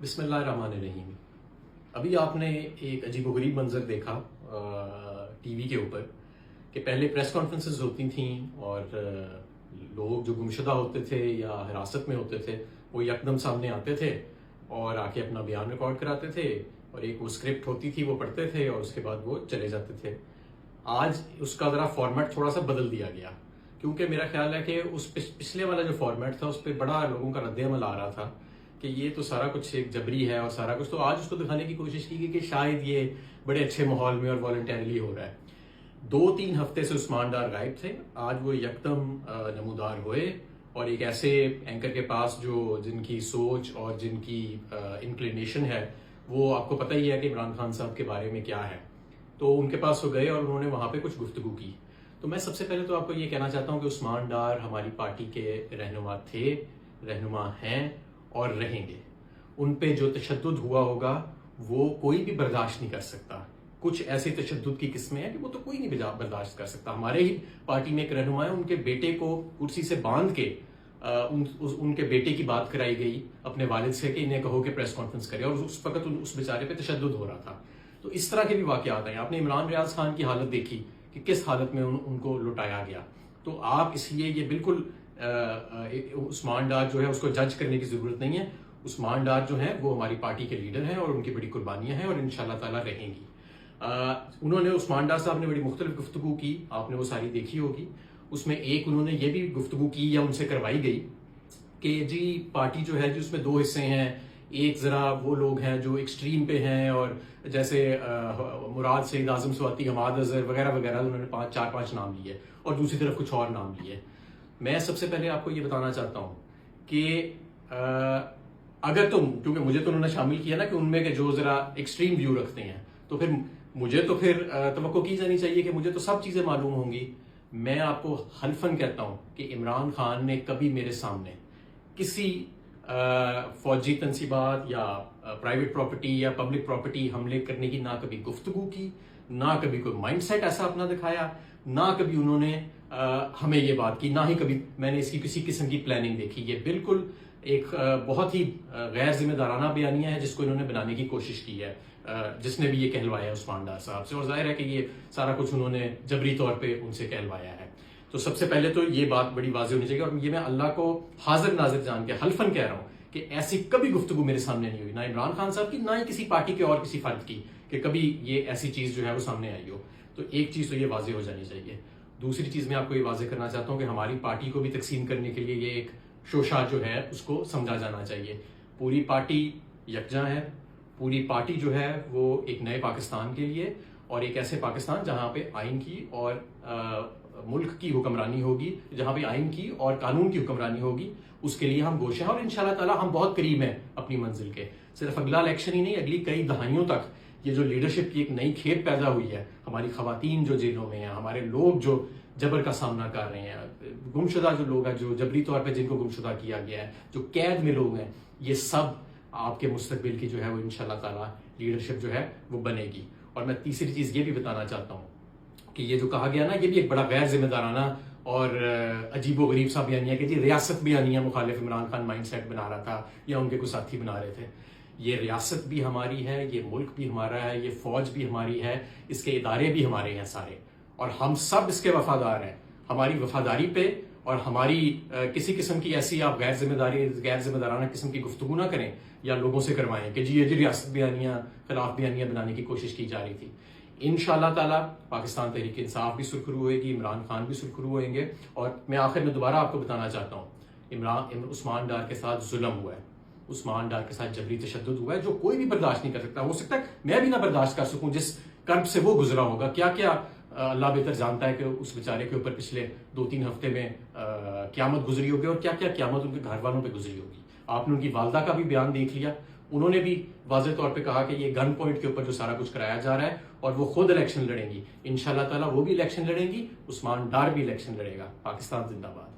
بسم اللہ الرحمن الرحیم۔ ابھی آپ نے ایک عجیب و غریب منظر دیکھا ٹی وی کے اوپر کہ پہلے پریس کانفرنسز ہوتی تھیں اور لوگ جو گمشدہ ہوتے تھے یا حراست میں ہوتے تھے وہ یکدم سامنے آتے تھے اور آ کے اپنا بیان ریکارڈ کراتے تھے اور ایک وہ اسکرپٹ ہوتی تھی وہ پڑھتے تھے اور اس کے بعد وہ چلے جاتے تھے۔ آج اس کا ذرا فارمیٹ تھوڑا سا بدل دیا گیا، کیونکہ میرا خیال ہے کہ اس پچھلے والا جو فارمیٹ تھا اس پہ بڑا لوگوں کا رد عمل آ رہا تھا کہ یہ تو سارا کچھ ایک جبری ہے اور سارا کچھ، تو آج اس کو دکھانے کی کوشش کی گئی کہ شاید یہ بڑے اچھے ماحول میں اور والنٹیرلی ہو رہا ہے۔ 2-3 ہفتے سے عثمان ڈار غائب تھے، آج وہ یکدم نمودار ہوئے اور ایک ایسے اینکر کے پاس جن کی سوچ اور جن کی انکلینیشن ہے وہ آپ کو پتہ ہی ہے کہ عمران خان صاحب کے بارے میں کیا ہے، تو ان کے پاس وہ گئے اور انہوں نے وہاں پہ کچھ گفتگو کی۔ تو میں سب سے پہلے تو آپ کو یہ کہنا چاہتا ہوں کہ عثمان ڈار ہماری پارٹی کے رہنما تھے، رہنما ہیں اور رہیں گے۔ ان پہ جو تشدد ہوا ہوگا وہ کوئی بھی برداشت نہیں کر سکتا۔ کچھ ایسے تشدد کی قسمیں ہیں کہ وہ تو کوئی نہیں برداشت کر سکتا۔ ہمارے ہی پارٹی میں ایک رہنما ہے، ان کے بیٹے کو کرسی سے باندھ کے ان کے بیٹے کی بات کرائی گئی اپنے والد سے کہ انہیں کہو کہ پریس کانفرنس کرے، اور اس وقت اس بیچارے پہ تشدد ہو رہا تھا۔ تو اس طرح کے بھی واقعات ہیں۔ آپ نے عمران ریاض خان کی حالت دیکھی کہ کس حالت میں ان کو لٹایا گیا۔ تو آپ اس لیے یہ بالکل عثمان ڈار جو ہے اس کو جج کرنے کی ضرورت نہیں ہے۔ عثمان ڈار جو ہیں وہ ہماری پارٹی کے لیڈر ہیں اور ان کی بڑی قربانیاں ہیں اور انشاءاللہ تعالیٰ رہیں گی۔ انہوں نے عثمان ڈار صاحب نے بڑی مختلف گفتگو کی، آپ نے وہ ساری دیکھی ہوگی۔ اس میں ایک انہوں نے یہ بھی گفتگو کی یا ان سے کروائی گئی کہ جی پارٹی جو ہے جس میں 2 حصے ہیں، ایک ذرا وہ لوگ ہیں جو ایکسٹریم پہ ہیں اور جیسے مراد سعید اعظم سواتی، حماد اظہر وغیرہ وغیرہ، انہوں نے 4-5 نام لیے اور دوسری طرف کچھ اور نام لیے۔ میں سب سے پہلے آپ کو یہ بتانا چاہتا ہوں کہ اگر کیونکہ مجھے تو انہوں نے شامل کیا نا کہ ان میں کہ جو ذرا ایکسٹریم ویو رکھتے ہیں، تو پھر مجھے تو پھر توقع کی جانی چاہیے کہ مجھے تو سب چیزیں معلوم ہوں گی۔ میں آپ کو حلفاً کہتا ہوں کہ عمران خان نے کبھی میرے سامنے کسی فوجی تنصیبات یا پرائیویٹ پراپرٹی یا پبلک پراپرٹی حملے کرنے کی نہ کبھی گفتگو کی، نہ کبھی کوئی مائنڈ سیٹ ایسا اپنا دکھایا، نہ کبھی انہوں نے ہمیں یہ بات کی، نہ ہی کبھی میں نے اس کی کسی قسم کی پلاننگ دیکھی۔ یہ بالکل ایک بہت ہی غیر ذمہ دارانہ بیانیہ ہے جس کو انہوں نے بنانے کی کوشش کی ہے، جس نے بھی یہ کہلوایا ہے عثمان ڈار صاحب سے، اور ظاہر ہے کہ یہ سارا کچھ انہوں نے جبری طور پہ ان سے کہلوایا ہے۔ تو سب سے پہلے تو یہ بات بڑی واضح ہونی چاہیے، اور یہ میں اللہ کو حاضر ناظر جان کے حلفاً کہہ رہا ہوں کہ ایسی کبھی گفتگو میرے سامنے نہیں ہوئی، نہ عمران خان صاحب کی، نہ ہی کسی پارٹی کے اور کسی فرد کی، کہ کبھی یہ ایسی چیز جو ہے وہ سامنے آئی ہو۔ تو ایک چیز تو یہ واضح ہو جانی چاہیے۔ دوسری چیز میں آپ کو یہ واضح کرنا چاہتا ہوں کہ ہماری پارٹی کو بھی تقسیم کرنے کے لیے یہ ایک شوشہ جو ہے اس کو سمجھا جانا چاہیے۔ پوری پارٹی یکجا ہے، پوری پارٹی جو ہے وہ ایک نئے پاکستان کے لیے، اور ایک ایسے پاکستان جہاں پہ آئین کی اور ملک کی حکمرانی ہوگی، جہاں پہ آئین کی اور قانون کی حکمرانی ہوگی، اس کے لیے ہم گوش ہیں، اور انشاءاللہ تعالی ہم بہت قریب ہیں اپنی منزل کے۔ صرف اگلا الیکشن ہی نہیں، اگلی کئی دہائیوں تک یہ جو لیڈرشپ کی ایک نئی کھیپ پیدا ہوئی ہے، ہماری خواتین جو جیلوں میں ہیں، ہمارے لوگ جو جبر کا سامنا کر رہے ہیں، گمشدہ جو لوگ ہیں، جو جبری طور پہ جن کو گمشدہ کیا گیا ہے، جو قید میں لوگ ہیں، یہ سب آپ کے مستقبل کی جو ہے وہ انشاءاللہ تعالی لیڈرشپ جو ہے وہ بنے گی۔ اور میں تیسری چیز یہ بھی بتانا چاہتا ہوں کہ یہ جو کہا گیا نا، یہ بھی ایک بڑا غیر ذمہ دارانہ اور عجیب و غریب سا بیانیہ کہ جی ریاست بیانیہ مخالف عمران خان مائنڈ سیٹ بنا رہا تھا یا ان کے کوئی ساتھی بنا رہے تھے۔ یہ ریاست بھی ہماری ہے، یہ ملک بھی ہمارا ہے، یہ فوج بھی ہماری ہے، اس کے ادارے بھی ہمارے ہیں سارے، اور ہم سب اس کے وفادار ہیں۔ ہماری وفاداری پہ اور ہماری کسی قسم کی ایسی آپ غیر ذمہ دارانہ قسم کی گفتگو نہ کریں یا لوگوں سے کروائیں کہ جی یہ ریاست بیانیہ خلاف بیانیہ بنانے کی کوشش کی جا رہی تھی۔ انشاءاللہ تعالی پاکستان تحریک انصاف بھی سرخرو ہوئے گی، عمران خان بھی سرخرو ہوئیں گے۔ اور میں آخر میں دوبارہ آپ کو بتانا چاہتا ہوں، عثمان ڈار کے ساتھ ظلم ہوا ہے، عثمان ڈار کے ساتھ جبری تشدد ہوا ہے جو کوئی بھی برداشت نہیں کر سکتا۔ ہو سکتا ہے میں بھی نہ برداشت کر سکوں، جس کرب سے وہ گزرا ہوگا، کیا کیا اللہ بہتر جانتا ہے کہ اس بیچارے کے اوپر پچھلے 2-3 ہفتے میں قیامت گزری ہوگی، اور کیا کیا قیامت ان کے گھر والوں پہ گزری ہوگی۔ آپ نے ان کی والدہ کا بھی بیان دیکھ لیا، انہوں نے بھی واضح طور پہ کہا کہ یہ گن پوائنٹ کے اوپر جو سارا کچھ کرایا جا رہا ہے، اور وہ خود الیکشن لڑیں گی انشاءاللہ تعالی، وہ بھی الیکشن لڑیں گی، عثمان ڈار بھی الیکشن لڑے گا۔ پاکستان زندہ باد۔